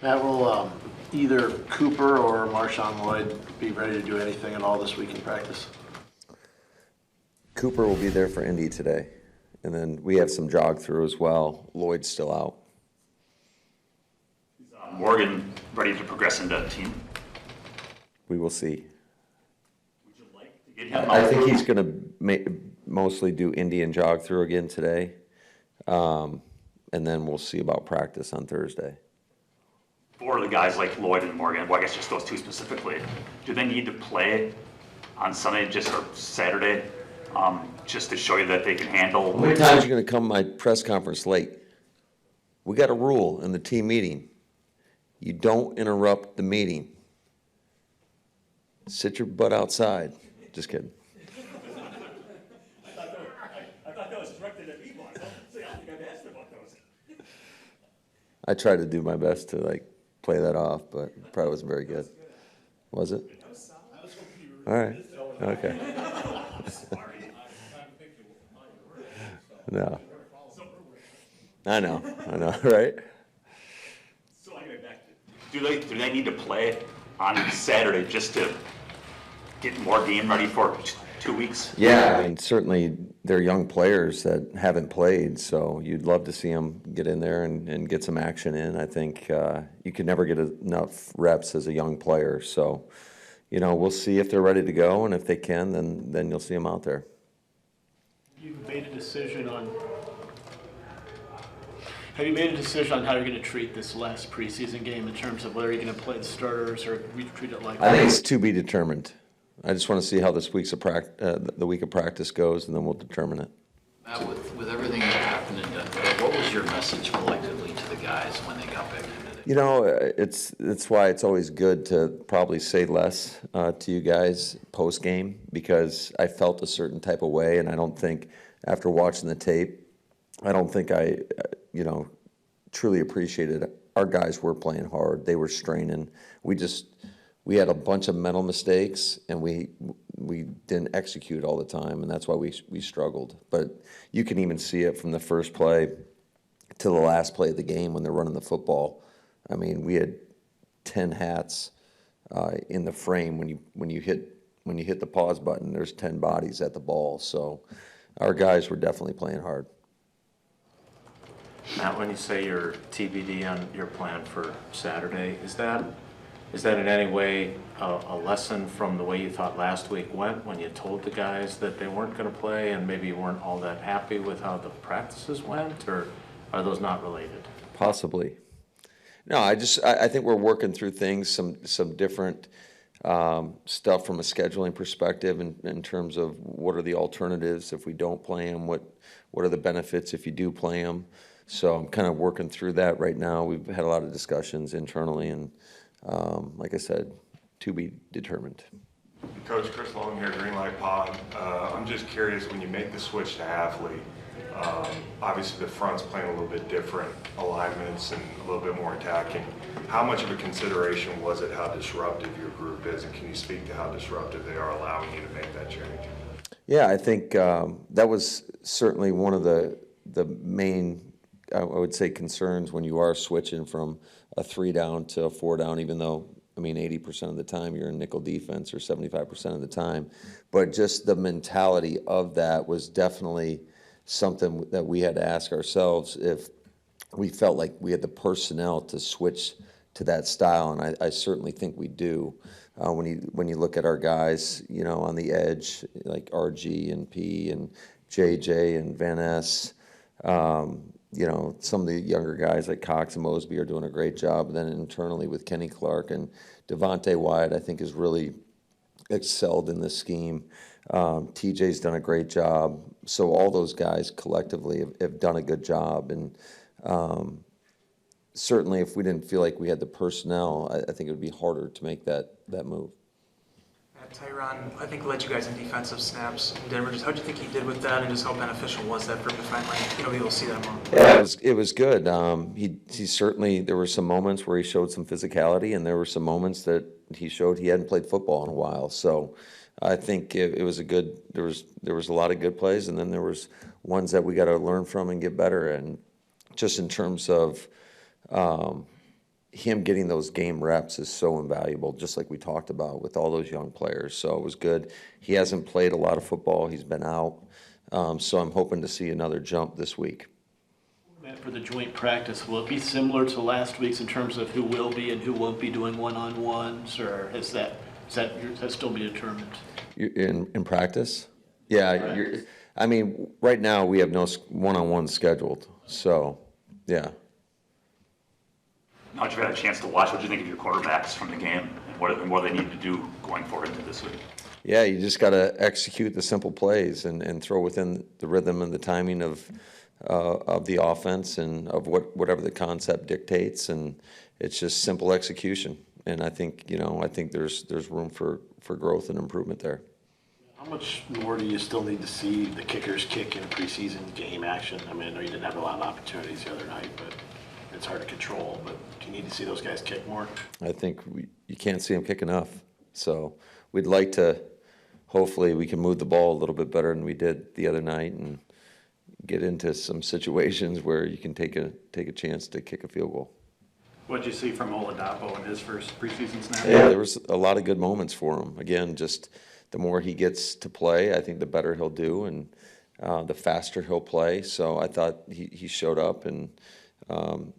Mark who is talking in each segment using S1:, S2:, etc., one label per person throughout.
S1: Matt, will either Cooper or Marshawn Lloyd be ready to do anything at all this week in practice?
S2: Cooper will be there for Indy today. And then we have some jog through as well. Lloyd's still out.
S3: Is Morgan ready to progress into the team?
S2: We will see.
S3: Would you like to get him?
S2: I think he's going to mostly do Indy and jog through again today. And then we'll see about practice on Thursday.
S3: For the guys like Lloyd and Morgan, well, I guess just those two specifically, do they need to play on Sunday or Saturday just to show you that they can handle?
S2: How many times are you going to come to my press conference late? We got a rule in the team meeting. You don't interrupt the meeting. Sit your butt outside. Just kidding.
S3: I thought that was directed at me, Mark. I don't think I've asked about those.
S2: I tried to do my best to play that off, but probably wasn't very good. Was it? All right. Okay. No. I know, right?
S3: So anyway, back to, do they need to play on Saturday just to get more game ready for 2 weeks?
S2: Yeah, I mean, certainly they're young players that haven't played, so you'd love to see them get in there and get some action in. I think you could never get enough reps as a young player. So, we'll see if they're ready to go, and if they can, then you'll see them out there.
S1: You've made a decision on. Have you made a decision on how you're going to treat this last preseason game in terms of whether you're going to play the starters or we treat it like?
S2: I think it's to be determined. I just want to see how this week's the week of practice goes, and then we'll determine it.
S4: Matt, with everything that happened in Denver, what was your message collectively to the guys when they got back into it?
S2: It's why it's always good to probably say less to you guys post game, because I felt a certain type of way, and I don't think after watching the tape, I don't think I truly appreciated it. Our guys were playing hard; they were straining. We had a bunch of mental mistakes, and we didn't execute all the time, and that's why we struggled. But you can even see it from the first play to the last play of the game when they're running the football. I mean, we had 10 hats in the frame. When you hit the pause button, there's 10 bodies at the ball. So our guys were definitely playing hard.
S5: Matt, when you say you're TBD on your plan for Saturday, is that in any way a lesson from the way you thought last week went when you told the guys that they weren't going to play and maybe you weren't all that happy with how the practices went, or are those not related?
S2: Possibly. No, I think we're working through things, some different stuff from a scheduling perspective in terms of what are the alternatives if we don't play them, what are the benefits if you do play them. So I'm kind of working through that right now. We've had a lot of discussions internally, and like I said, to be determined.
S6: Coach, Chris Long here, Greenlight Pod. I'm just curious, when you make the switch to athlete, obviously the front's playing a little bit different alignments and a little bit more attacking. How much of a consideration was it how disruptive your group is, and can you speak to how disruptive they are allowing you to make that change?
S2: Yeah, I think that was certainly one of the main, I would say, concerns when you are switching from a 3 down to a 4 down, even though, 80% of the time you're in nickel defense or 75% of the time. But just the mentality of that was definitely something that we had to ask ourselves if we felt like we had the personnel to switch to that style, and I certainly think we do. When you look at our guys, on the edge, like RG and P and JJ and Van Ness, some of the younger guys like Cox and Mosby are doing a great job. And then internally with Kenny Clark and Devontae Wyatt, I think has really excelled in this scheme. TJ's done a great job. So all those guys collectively have done a good job. And certainly if we didn't feel like we had the personnel, I think it would be harder to make that move.
S7: Tyron, I think, led you guys in defensive snaps in Denver. Just how do you think he did with that, and just how beneficial was that for him to finally, be able to see that more?
S2: Yeah, it was good. He certainly, there were some moments where he showed some physicality, and there were some moments that he showed he hadn't played football in a while. So I think it was a good. There was a lot of good plays, and then there was ones that we got to learn from and get better. And just in terms of him getting those game reps is so invaluable, just like we talked about with all those young players. So it was good. He hasn't played a lot of football. He's been out. So I'm hoping to see another jump this week.
S1: Matt, for the joint practice, will it be similar to last week's in terms of who will be and who won't be doing one-on-ones, or is that still be determined?
S2: In practice? Yeah. I mean, right now we have no one-on-one scheduled. So, yeah.
S3: Now that you've had a chance to watch, what do you think of your quarterbacks from the game, and what do they need to do going forward into this week?
S2: Yeah, you just got to execute the simple plays and throw within the rhythm and the timing of the offense and of whatever the concept dictates, and it's just simple execution. And I think there's room for growth and improvement there.
S8: How much more do you still need to see the kickers kick in preseason game action? I mean, I know you didn't have a lot of opportunities the other night, but it's hard to control. But do you need to see those guys kick more?
S2: I think you can't see them kick enough. So we'd like to, hopefully we can move the ball a little bit better than we did the other night and get into some situations where you can take a chance to kick a field goal.
S8: What did you see from Oladapo in his first preseason snap?
S2: Yeah, there was a lot of good moments for him. Again, just the more he gets to play, I think the better he'll do, and the faster he'll play. So I thought he showed up and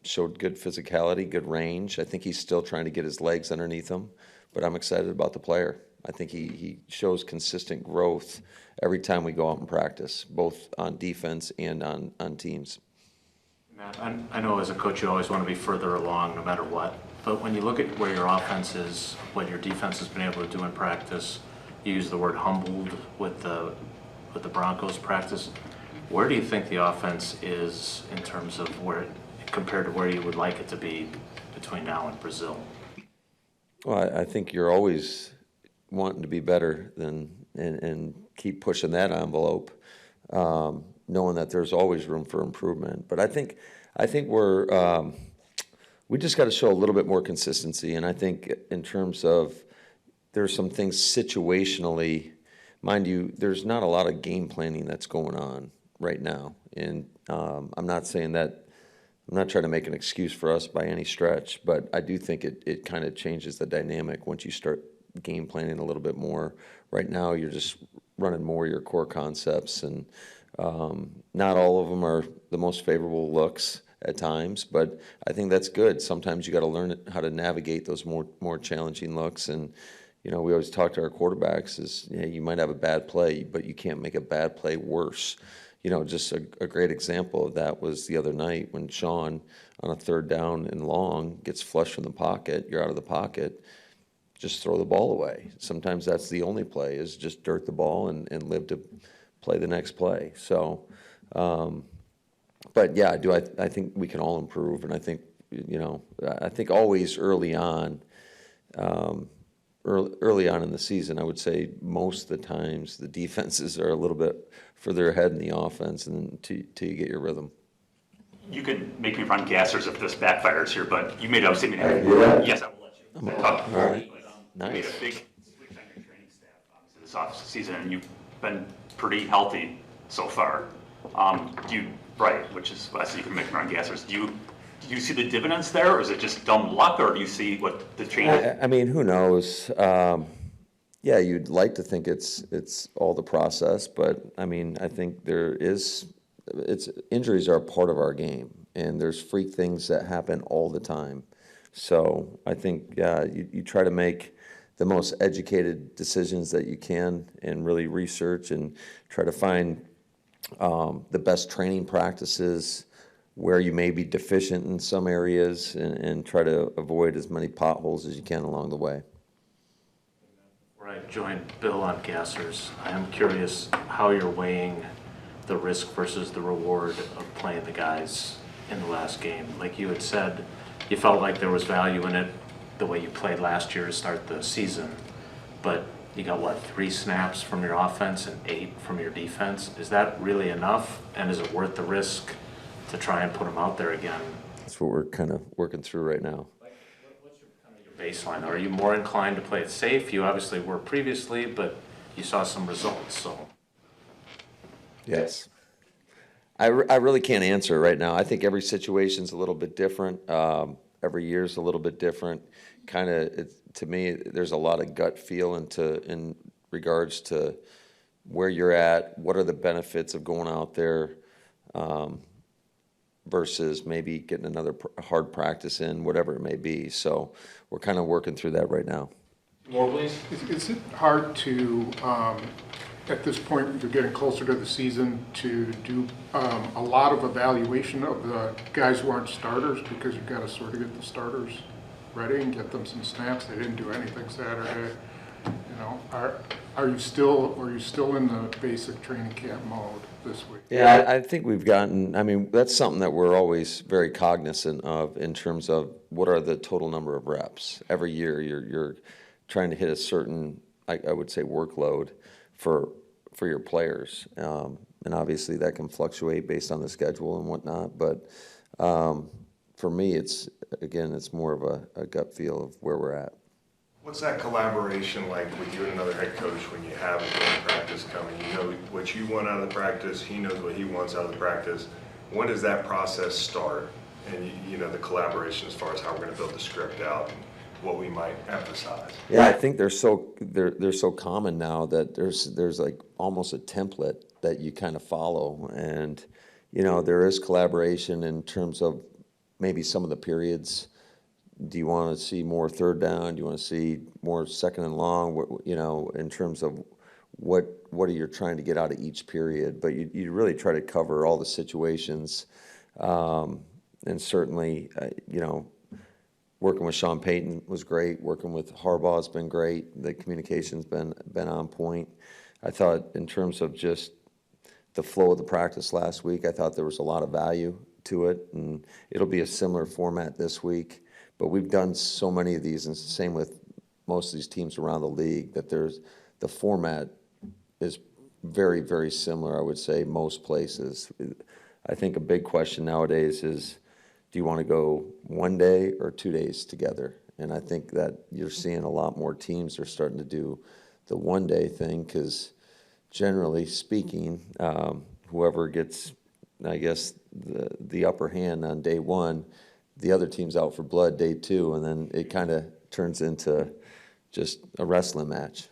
S2: showed good physicality, good range. I think he's still trying to get his legs underneath him, but I'm excited about the player. I think he shows consistent growth every time we go out and practice, both on defense and on teams.
S5: Matt, I know as a coach you always want to be further along no matter what, but when you look at where your offense is, what your defense has been able to do in practice, you use the word humbled with the Broncos practice. Where do you think the offense is in terms of where, compared to where you would like it to be between now and Brazil?
S2: Well, I think you're always wanting to be better and keep pushing that envelope, knowing that there's always room for improvement. But I think we just got to show a little bit more consistency. And I think in terms of there's some things situationally, mind you, there's not a lot of game planning that's going on right now. And I'm not saying that, I'm not trying to make an excuse for us by any stretch, but I do think it kind of changes the dynamic once you start game planning a little bit more. Right now, you're just running more your core concepts, and not all of them are the most favorable looks at times, but I think that's good. Sometimes you got to learn how to navigate those more challenging looks. And we always talk to our quarterbacks is, you might have a bad play, but you can't make a bad play worse. Just a great example of that was the other night when Sean, on a third down and long, gets flushed from the pocket. You're out of the pocket. Just throw the ball away. Sometimes that's the only play, is just dirt the ball and live to play the next play. So, but yeah, I think we can all improve, and I think always early on in the season, I would say most of the times the defenses are a little bit further ahead in the offense, and till you get your rhythm.
S3: You can make me run gassers if this backfires here, but you made a statement. Yes, I will let you.
S2: All right.
S3: You made
S2: Nice.
S3: a big switch on your training staff this off season, and you've been pretty healthy so far. Which is why I said you can make me run gassers. Do you see the dividends there, or is it just dumb luck, or do you see what the change is?
S2: I mean, who knows? Yeah, you'd like to think it's all the process, but I mean, I think injuries are a part of our game, and there's freak things that happen all the time. So I think you try to make the most educated decisions that you can, and really research and try to find the best training practices where you may be deficient in some areas, and try to avoid as many potholes as you can along the way.
S5: Before I joined Bill on gassers, I am curious how you're weighing the risk versus the reward of playing the guys in the last game. Like you had said, you felt like there was value in it the way you played last year to start the season, but you got 3 snaps from your offense and 8 from your defense. Is that really enough, and is it worth the risk to try and put them out there again?
S2: That's what we're kind of working through right now.
S5: What's your baseline? Are you more inclined to play it safe? You obviously were previously, but you saw some results, so.
S2: Yes. I really can't answer right now. I think every situation's a little bit different. every year is a little bit different. Kind of, to me, there's a lot of gut feel in regards to where you're at, what are the benefits of going out there, versus maybe getting another hard practice in, whatever it may be. So we're kind of working through that right now.
S5: More, please.
S9: Is it hard to, at this point, you're getting closer to the season, to do a lot of evaluation of the guys who aren't starters, because you've got to sort of get the starters ready and get them some snaps? They didn't do anything Saturday. You know, are you still in the basic training camp mode this week?
S2: Yeah, I think we've gotten, I mean, that's something that we're always very cognizant of in terms of what are the total number of reps. Every year you're trying to hit a certain, I would say, workload for your players. And obviously that can fluctuate based on the schedule and whatnot. But for me, it's more of a gut feel of where we're at.
S6: What's that collaboration like with you and another head coach when you have a joint practice coming? You know what you want out of the practice, he knows what he wants out of the practice. When does that process start? And you know, the collaboration as far as how we're going to build the script out and what we might emphasize.
S2: Yeah, I think they're so common now that there's like almost a template that you kind of follow. And you know, there is collaboration in terms of maybe some of the periods. Do you want to see more third down? Do you want to see more second and long? You know, in terms of what are you trying to get out of each period? But you really try to cover all the situations. And certainly, you know, working with Sean Payton was great. Working with Harbaugh has been great. The communication's been on point. I thought in terms of just the flow of the practice last week, I thought there was a lot of value to it, and it'll be a similar format this week. But we've done so many of these, and same with most of these teams around the league, that the format is very, very similar, I would say, most places. I think a big question nowadays is, do you want to go 1 day or 2 days together? And I think that you're seeing a lot more teams are starting to do the 1 day thing, because generally speaking, whoever gets, I guess, the upper hand on day one, the other team's out for blood day two, and then it kind of turns into just a wrestling match.